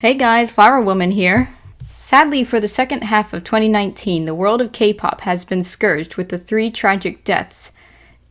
Hey guys, Flowerwoman here. Sadly, for the second half of 2019, the world of K-pop has been scourged with the three tragic deaths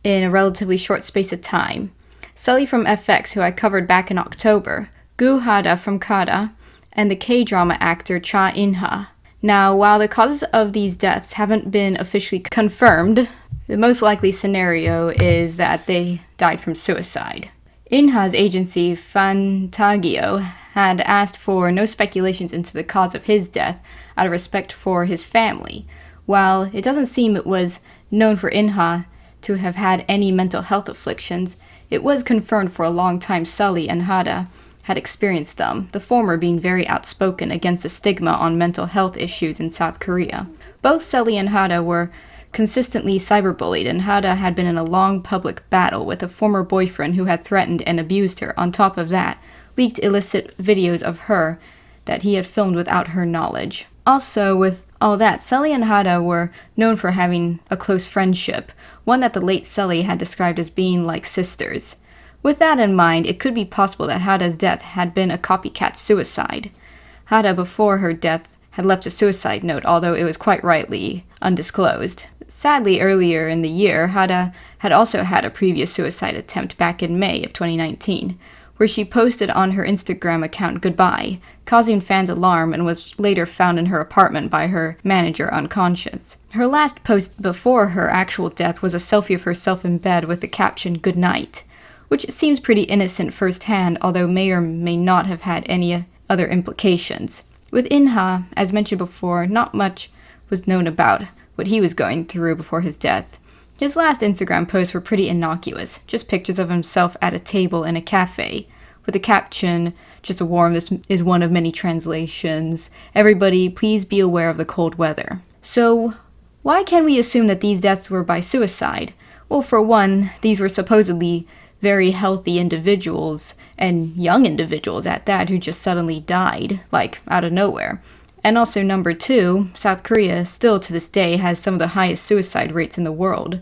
in a relatively short space of time. Sulli from FX, who I covered back in October, Goo Hara from kdrama, and the K-drama actor Cha InHa. Now, while the causes of these deaths haven't been officially confirmed, the most likely scenario is that they died from suicide. InHa's agency, Fantagio, had asked for no speculations into the cause of his death out of respect for his family. While it doesn't seem it was known for InHa to have had any mental health afflictions, it was confirmed for a long time Sulli and Hara had experienced them, the former being very outspoken against the stigma on mental health issues in South Korea. Both Sulli and Hara were consistently cyberbullied, and Hara had been in a long public battle with a former boyfriend who had threatened and abused her. On top of that, leaked illicit videos of her that he had filmed without her knowledge. Also, with all that, Sulli and Hara were known for having a close friendship, one that the late Sulli had described as being like sisters. With that in mind, it could be possible that Hara's death had been a copycat suicide. Hara, before her death, had left a suicide note, although it was quite rightly undisclosed. Sadly, earlier in the year, Hara had also had a previous suicide attempt back in May of 2019, where she posted on her Instagram account goodbye, causing fans alarm, and was later found in her apartment by her manager unconscious. Her last post before her actual death was a selfie of herself in bed with the caption "Good night," which seems pretty innocent firsthand, although may or may not have had any other implications. With InHa, as mentioned before, not much was known about what he was going through before his death. His last Instagram posts were pretty innocuous, just pictures of himself at a table in a cafe, with the caption, just a warm, this is one of many translations, "Everybody, please be aware of the cold weather." So, why can we assume that these deaths were by suicide? Well, for one, these were supposedly very healthy individuals, and young individuals at that, who just suddenly died, like, out of nowhere. And also, number two, South Korea still to this day has some of the highest suicide rates in the world.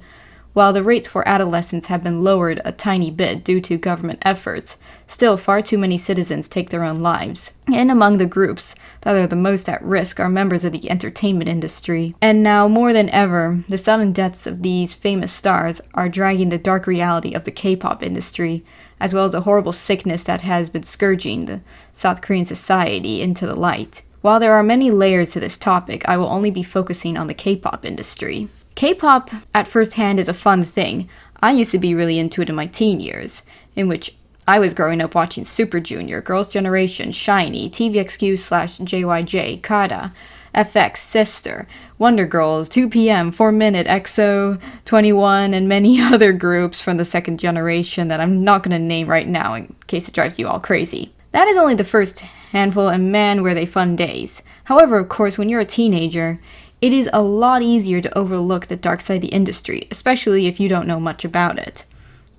While the rates for adolescents have been lowered a tiny bit due to government efforts, still far too many citizens take their own lives. And among the groups that are the most at risk are members of the entertainment industry. And now, more than ever, the sudden deaths of these famous stars are dragging the dark reality of the K-pop industry, as well as a horrible sickness that has been scourging the South Korean society, into the light. While there are many layers to this topic, I will only be focusing on the K-pop industry. K-pop, at first hand, is a fun thing. I used to be really into it in my teen years, in which I was growing up watching Super Junior, Girls' Generation, SHINee, TVXQ/JYJ, Kara, FX, Sister, Wonder Girls, 2PM, 4Minute, EXO, 21, and many other groups from the second generation that I'm not going to name right now in case it drives you all crazy. That is only the first handful, and man, were they fun days. However, of course, when you're a teenager, it is a lot easier to overlook the dark side of the industry, especially if you don't know much about it.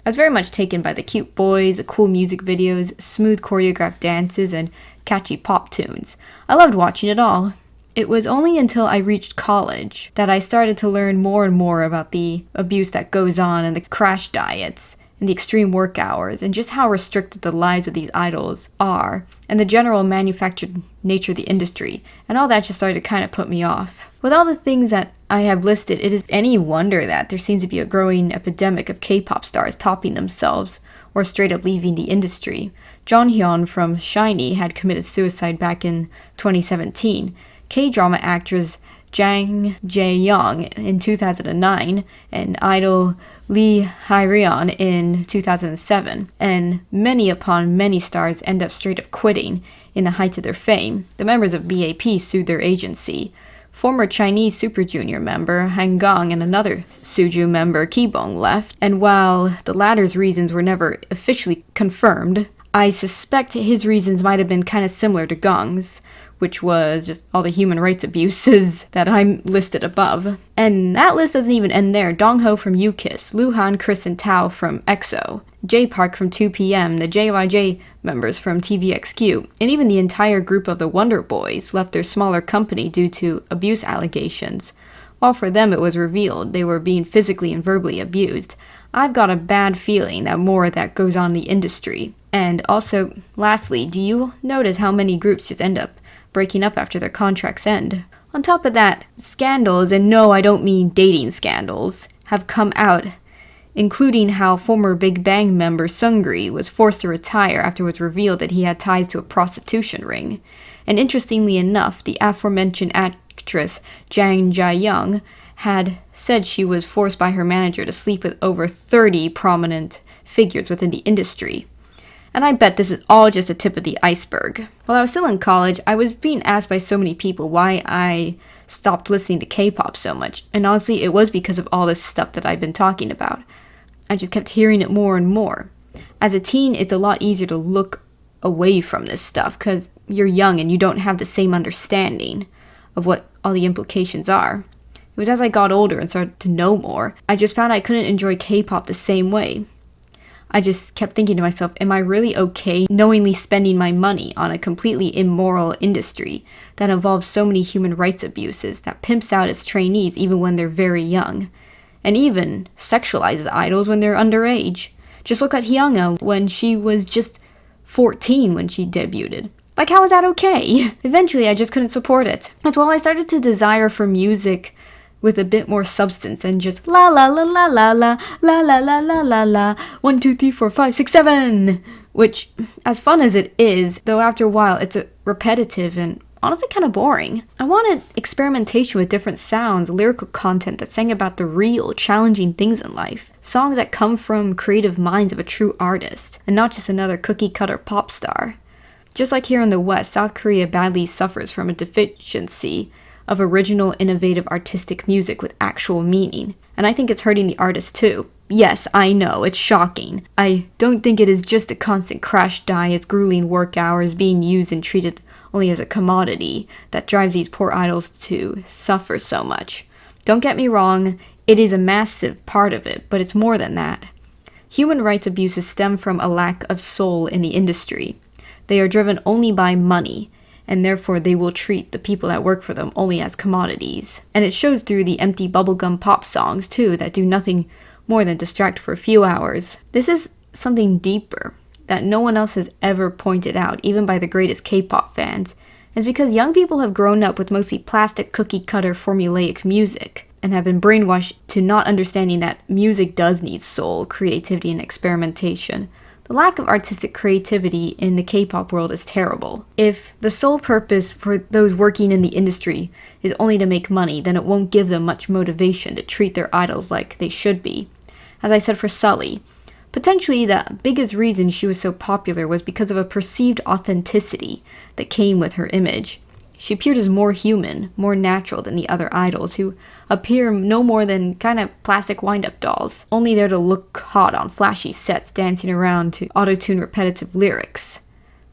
I was very much taken by the cute boys, the cool music videos, smooth choreographed dances, and catchy pop tunes. I loved watching it all. It was only until I reached college that I started to learn more and more about the abuse that goes on, and the crash diets, and the extreme work hours, and just how restricted the lives of these idols are, and the general manufactured nature of the industry, and all that just started to kind of put me off. With all the things that I have listed, it is any wonder that there seems to be a growing epidemic of K-pop stars topping themselves, or straight up leaving the industry. Jonghyun from SHINee had committed suicide back in 2017. K-drama actress Jang Jae-young in 2009, and idol Lee Hyrion in 2007, and many upon many stars end up straight up quitting in the height of their fame. The members of BAP sued their agency. Former Chinese Super Junior member Han Gong and another Suju member Kpop left, and while the latter's reasons were never officially confirmed, I suspect his reasons might have been kind of similar to Gong's, which was just all the human rights abuses that I listed above. And that list doesn't even end there. Dongho from U-Kiss, Luhan, Chris, and Tao from EXO, J Park from 2PM, the JYJ members from TVXQ, and even the entire group of the Wonder Boys left their smaller company due to abuse allegations. While for them it was revealed they were being physically and verbally abused, I've got a bad feeling that more of that goes on in the industry. And also, lastly, do you notice how many groups just end up breaking up after their contracts end? On top of that, scandals, and no, I don't mean dating scandals, have come out, including how former Big Bang member Seungri was forced to retire after it was revealed that he had ties to a prostitution ring. And interestingly enough, the aforementioned actress Jang Ja-young had said she was forced by her manager to sleep with over 30 prominent figures within the industry. And I bet this is all just a tip of the iceberg. While I was still in college, I was being asked by so many people why I stopped listening to K-pop so much. And honestly, it was because of all this stuff that I've been talking about. I just kept hearing it more and more. As a teen, it's a lot easier to look away from this stuff because you're young and you don't have the same understanding of what all the implications are. It was as I got older and started to know more, I just found I couldn't enjoy K-pop the same way. I just kept thinking to myself, am I really okay knowingly spending my money on a completely immoral industry that involves so many human rights abuses, that pimps out its trainees even when they're very young, and even sexualizes idols when they're underage? Just look at Hyunga when she was just 14 when she debuted. Like, how is that okay? Eventually, I just couldn't support it. That's why I started to desire for music with a bit more substance than just la la la la la la la la la la la la 1, 2, 3, 4, 5, 6, 7, which, as fun as it is, though after a while it's repetitive and honestly kind of boring. I wanted experimentation with different sounds, lyrical content that sang about the real, challenging things in life, songs that come from creative minds of a true artist, and not just another cookie-cutter pop star. Just like here in the West, South Korea badly suffers from a deficiency of original, innovative, artistic music with actual meaning. And I think it's hurting the artists too. Yes, I know, it's shocking. I don't think it is just a constant crash diets, grueling work hours, being used and treated only as a commodity that drives these poor idols to suffer so much. Don't get me wrong, it is a massive part of it, but it's more than that. Human rights abuses stem from a lack of soul in the industry. They are driven only by money, and therefore they will treat the people that work for them only as commodities. And it shows through the empty bubblegum pop songs, too, that do nothing more than distract for a few hours. This is something deeper that no one else has ever pointed out, even by the greatest K-pop fans. It's because young people have grown up with mostly plastic cookie-cutter formulaic music, and have been brainwashed to not understanding that music does need soul, creativity, and experimentation. The lack of artistic creativity in the K-pop world is terrible. If the sole purpose for those working in the industry is only to make money, then it won't give them much motivation to treat their idols like they should be. As I said for Sulli, potentially the biggest reason she was so popular was because of a perceived authenticity that came with her image. She appeared as more human, more natural than the other idols, who appear no more than kind of plastic wind-up dolls, only there to look hot on flashy sets dancing around to auto-tune repetitive lyrics.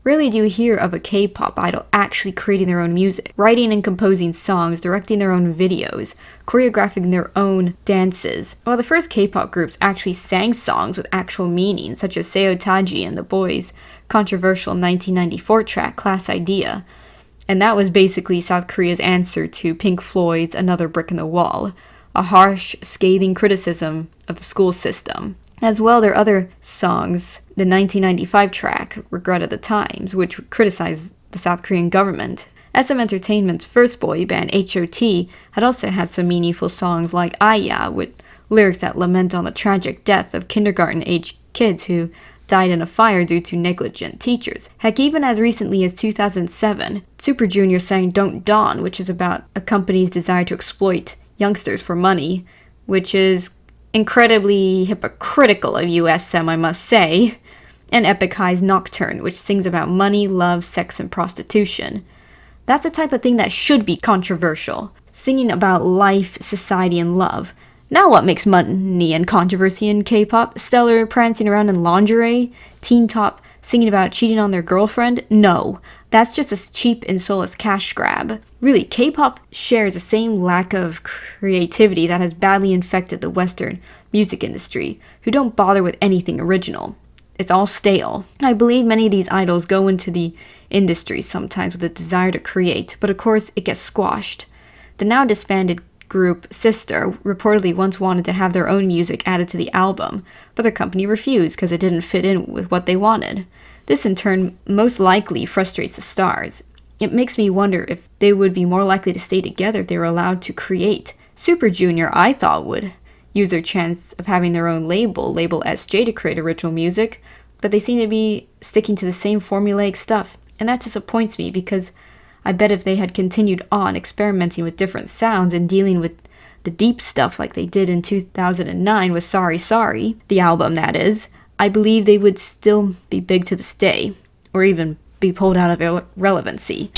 Rarely do you hear of a K-pop idol actually creating their own music, writing and composing songs, directing their own videos, choreographing their own dances. While the first K-pop groups actually sang songs with actual meaning, such as Seo Taiji and The Boys' controversial 1994 track, Class Idea, and that was basically South Korea's answer to Pink Floyd's Another Brick in the Wall, a harsh, scathing criticism of the school system. As well, their other songs, the 1995 track, Regret of the Times, which criticized the South Korean government. SM Entertainment's first boy band, H.O.T., had also had some meaningful songs like INHa, with lyrics that lament on the tragic death of kindergarten-age kids who died in a fire due to negligent teachers. Heck, even as recently as 2007, Super Junior sang Don't Dawn, which is about a company's desire to exploit youngsters for money, which is incredibly hypocritical of USM, I must say. And Epic High's Nocturne, which sings about money, love, sex, and prostitution. That's the type of thing that should be controversial, singing about life, society, and love. Now what makes money and controversy in K-pop? Stellar prancing around in lingerie? Teen Top singing about cheating on their girlfriend? No, that's just a cheap and soulless cash grab. Really, K-pop shares the same lack of creativity that has badly infected the Western music industry, who don't bother with anything original. It's all stale. I believe many of these idols go into the industry sometimes with a desire to create, but of course it gets squashed. The now disbanded group Sister reportedly once wanted to have their own music added to the album, but their company refused because it didn't fit in with what they wanted. This in turn most likely frustrates the stars. It makes me wonder if they would be more likely to stay together if they were allowed to create. Super Junior, I thought, would use their chance of having their own label SJ, to create original music, but they seem to be sticking to the same formulaic stuff, and that disappoints me because I bet if they had continued on experimenting with different sounds and dealing with the deep stuff like they did in 2009 with Sorry Sorry, the album that is, I believe they would still be big to this day, or even be pulled out of relevancy.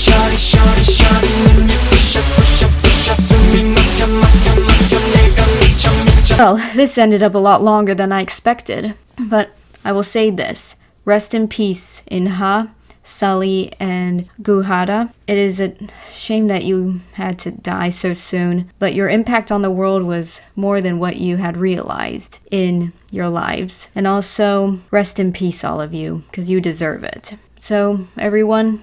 Well, this ended up a lot longer than I expected, but I will say this. Rest in peace, InHa, Sulli, and Goo Hara. It is a shame that you had to die so soon, but your impact on the world was more than what you had realized in your lives. And also, rest in peace, all of you, because you deserve it. So, everyone,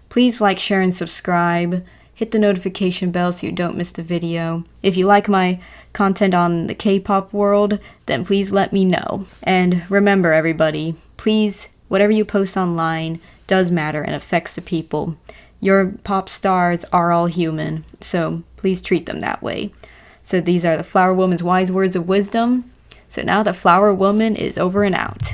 please like, share, and subscribe. Hit the notification bell so you don't miss the video. If you like my content on the K-pop world, then please let me know. And remember, everybody, please, whatever you post online does matter and affects the people. Your pop stars are all human, so please treat them that way. So these are the Flowerwoman's wise words of wisdom. So now the Flowerwoman is over and out.